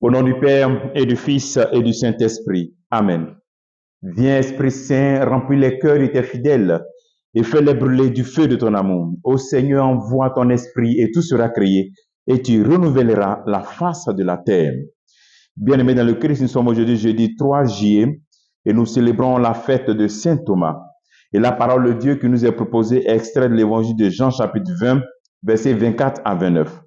Au nom du Père et du Fils et du Saint-Esprit. Amen. Viens, Esprit Saint, remplis les cœurs de tes fidèles et fais-les brûler du feu de ton amour. Ô Seigneur, envoie ton esprit et tout sera créé et tu renouvelleras la face de la terre. Bien-aimés dans le Christ, nous sommes aujourd'hui jeudi 3 juillet et nous célébrons la fête de Saint Thomas. Et la parole de Dieu qui nous est proposée est extraite de l'évangile de Jean chapitre 20, versets 24 à 29.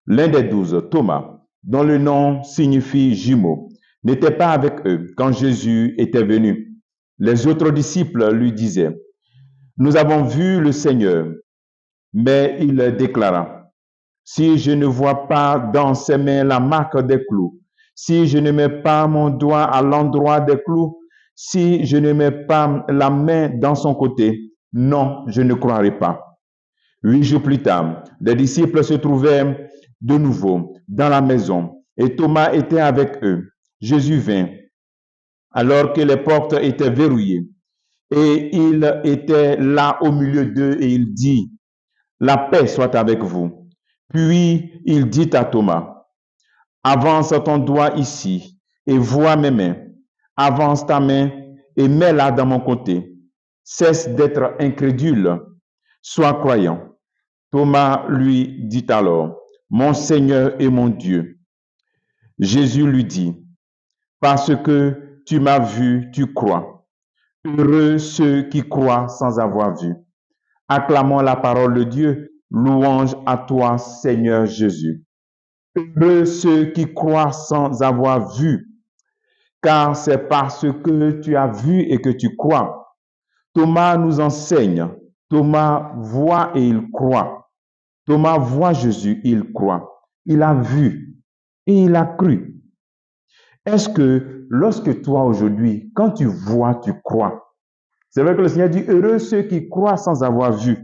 L'un des 12, Thomas, dont le nom signifie jumeau, n'était pas avec eux quand Jésus était venu. Les autres disciples lui disaient, « Nous avons vu le Seigneur. » Mais il déclara, « Si je ne vois pas dans ses mains la marque des clous, si je ne mets pas mon doigt à l'endroit des clous, si je ne mets pas la main dans son côté, non, je ne croirai pas. » 8 jours plus tard, les disciples se trouvaient de nouveau dans la maison et Thomas était avec eux. Jésus vint alors que les portes étaient verrouillées et il était là au milieu d'eux et il dit, « La paix soit avec vous. » Puis il dit à Thomas, « Avance ton doigt ici et vois mes mains. Avance ta main et mets-la dans mon côté. Cesse d'être incrédule, sois croyant. » Thomas lui dit alors, « Mon Seigneur et mon Dieu. » Jésus lui dit, « Parce que tu m'as vu, tu crois. Heureux ceux qui croient sans avoir vu. » Acclamons la parole de Dieu. Louange à toi, Seigneur Jésus. Heureux ceux qui croient sans avoir vu, car c'est parce que tu as vu et que tu crois. Thomas nous enseigne. Thomas voit et il croit. Thomas voit Jésus, il croit. Il a vu et il a cru. Est-ce que lorsque toi aujourd'hui, quand tu vois, tu crois? C'est vrai que le Seigneur dit, heureux ceux qui croient sans avoir vu.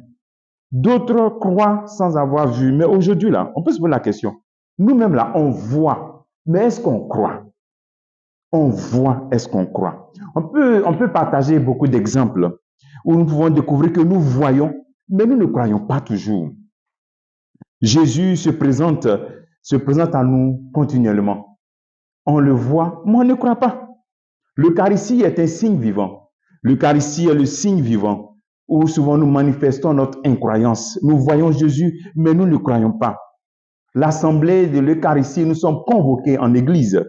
D'autres croient sans avoir vu. Mais aujourd'hui, là, on peut se poser la question. Nous-mêmes, là, on voit. Mais est-ce qu'on croit? On voit, est-ce qu'on croit? On peut partager beaucoup d'exemples où nous pouvons découvrir que nous voyons, mais nous ne croyons pas toujours. Jésus se présente à nous continuellement. On le voit, mais on ne croit pas. L'Eucharistie est un signe vivant. L'Eucharistie est le signe vivant où souvent nous manifestons notre incroyance. Nous voyons Jésus, mais nous ne croyons pas. L'assemblée de l'Eucharistie, nous sommes convoqués en église.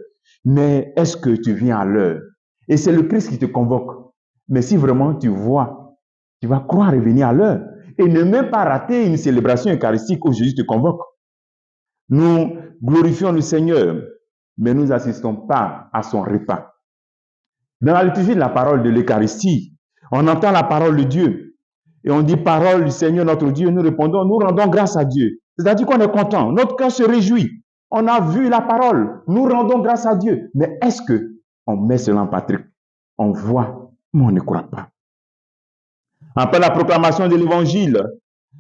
Mais est-ce que tu viens à l'heure? Et c'est le Christ qui te convoque. Mais si vraiment tu vois, tu vas croire et venir à l'heure. Et ne même pas rater une célébration eucharistique où Jésus te convoque. Nous glorifions le Seigneur, mais nous n'assistons pas à son repas. Dans la liturgie de la parole de l'Eucharistie, on entend la parole de Dieu. Et on dit parole du Seigneur notre Dieu, nous répondons, nous rendons grâce à Dieu. C'est-à-dire qu'on est content, notre cœur se réjouit. On a vu la parole, nous rendons grâce à Dieu. Mais est-ce que on met cela en pratique? On voit, mais on ne croit pas. Après la proclamation de l'évangile,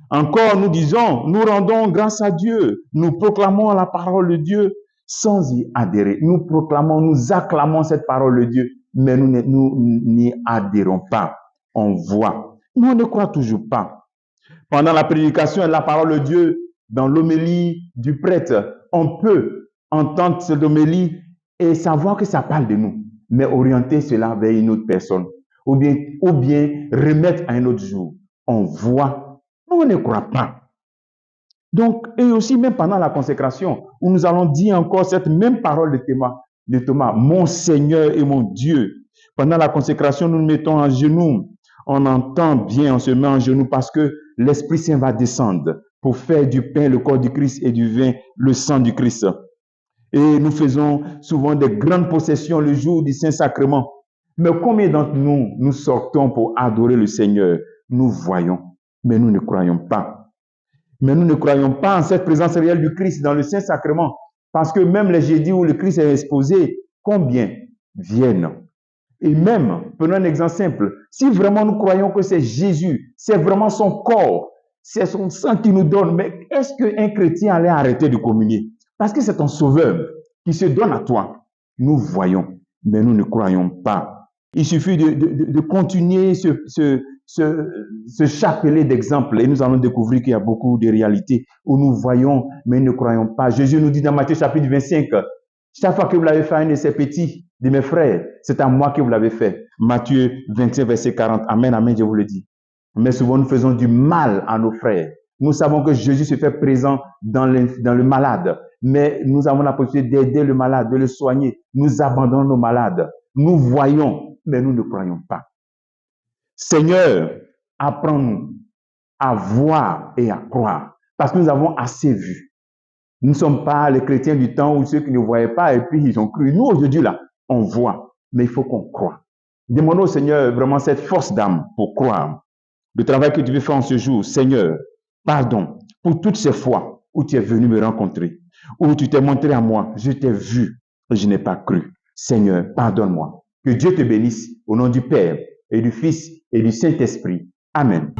encore nous disons, nous rendons grâce à Dieu. Nous proclamons la parole de Dieu sans y adhérer. Nous proclamons, nous acclamons cette parole de Dieu, mais nous n'y adhérons pas. On voit, mais on ne croit toujours pas. Pendant la prédication de la parole de Dieu, dans l'homélie du prêtre, on peut entendre cette homélie et savoir que ça parle de nous, mais orienter cela vers une autre personne, ou bien remettre à un autre jour. On voit, mais on ne croit pas. Donc, et aussi même pendant la consécration, où nous allons dire encore cette même parole de Thomas, mon Seigneur et mon Dieu. Pendant la consécration, nous nous mettons en genoux. On entend bien, on se met en genoux parce que l'Esprit Saint va descendre pour faire du pain le corps du Christ et du vin le sang du Christ. Et nous faisons souvent des grandes possessions le jour du Saint-Sacrement. Mais combien d'entre nous, nous sortons pour adorer le Seigneur? Nous voyons, mais nous ne croyons pas. Mais nous ne croyons pas en cette présence réelle du Christ dans le Saint-Sacrement. Parce que même les jeudis où le Christ est exposé, combien viennent? Et même, prenons un exemple simple, si vraiment nous croyons que c'est Jésus, c'est vraiment son corps, c'est son sang qui nous donne, mais est-ce qu'un chrétien allait arrêter de communier? Parce que c'est ton sauveur qui se donne à toi. Nous voyons, mais nous ne croyons pas. Il suffit de continuer ce chapelet d'exemples et nous allons découvrir qu'il y a beaucoup de réalités où nous voyons, mais ne croyons pas. Jésus nous dit dans Matthieu chapitre 25, Chaque fois que vous l'avez fait à un de ces petits, de mes frères, c'est à moi que vous l'avez fait. Matthieu 25, verset 40. Amen, amen, je vous le dis. Mais souvent, nous faisons du mal à nos frères. Nous savons que Jésus se fait présent dans le malade, mais nous avons la possibilité d'aider le malade, de le soigner. Nous abandonnons nos malades. Nous voyons, mais nous ne croyons pas. Seigneur, apprends-nous à voir et à croire, parce que nous avons assez vu. Nous ne sommes pas les chrétiens du temps où ceux qui ne voyaient pas et puis ils ont cru. Nous, aujourd'hui, là, on voit, mais il faut qu'on croie. Demandons au Seigneur vraiment cette force d'âme pour croire. Le travail que tu veux faire en ce jour, Seigneur, pardon pour toutes ces fois où tu es venu me rencontrer, où tu t'es montré à moi, je t'ai vu et je n'ai pas cru. Seigneur, pardonne-moi. Que Dieu te bénisse au nom du Père et du Fils et du Saint-Esprit. Amen.